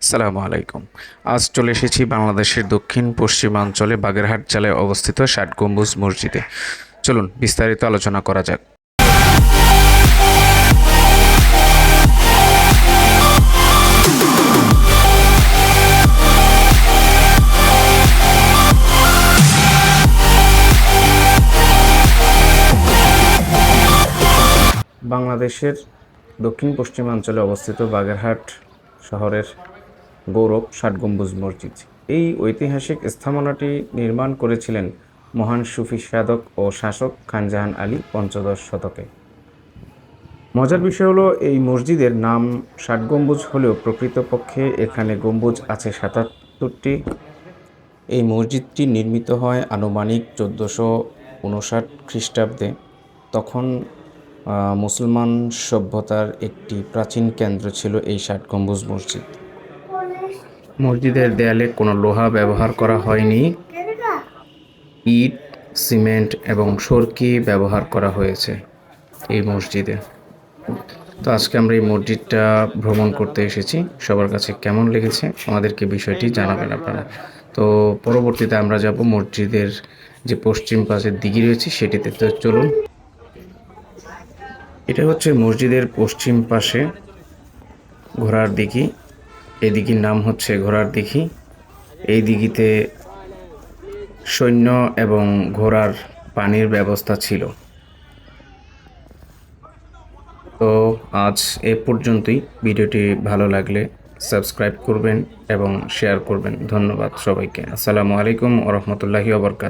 আসসালামু আলাইকুম। আজ চলে এসেছি বাংলাদেশের দক্ষিণ পশ্চিমাঞ্চলে বাগেরহাট জেলায় অবস্থিত ষাট গম্বুজ মসজিদে। চলুন বিস্তারিত আলোচনা করা যাক। বাংলাদেশের দক্ষিণ পশ্চিমাঞ্চলে অবস্থিত বাগেরহাট শহরের গৌরব ষাট গম্বুজ মসজিদ। এই ঐতিহাসিক স্থাপনাটি নির্মাণ করেছিলেন মহান সুফি সাধক ও শাসক খানজাহান আলী পঞ্চদশ শতকে। মজার বিষয় হলো এই মসজিদের নাম ষাট গম্বুজ হলেও প্রকৃতপক্ষে এখানে গম্বুজ আছে ৭৭টি। এই মসজিদটি নির্মিত হয় আনুমানিক ১৪৫৯ খ্রিস্টাব্দে। তখন মুসলমান সভ্যতার একটি প্রাচীন কেন্দ্র ছিল এই ষাট গম্বুজ মসজিদ। মসজিদের দেয়ালে কোনো লোহা ব্যবহার করা হয়নি, ইট, সিমেন্ট এবং সরকি ব্যবহার করা হয়েছে এই মসজিদে। তো আজকে আমরা এই মসজিদটা ভ্রমণ করতে এসেছি। সবার কাছে কেমন লেগেছে আমাদেরকে বিষয়টি জানাবেন আপনারা। তো পরবর্তীতে আমরা যাব মসজিদের যে পশ্চিম পাশের দিঘি রয়েছে সেটিতে। তো চলুন। এটা হচ্ছে মসজিদের পশ্চিম পাশে ঘোড়ার দিঘি। এই দিঘির নাম হচ্ছে ঘোড়ার দিঘি। এই দিঘিতে সৈন্য এবং ঘোড়ার পানির ব্যবস্থা ছিল। তো আজ এ পর্যন্তই। ভিডিওটি ভালো লাগলে সাবস্ক্রাইব করবেন এবং শেয়ার করবেন। ধন্যবাদ সবাইকে। আসসালামু আলাইকুম ওয়া রাহমাতুল্লাহি ওয়া বারাকাতুহু।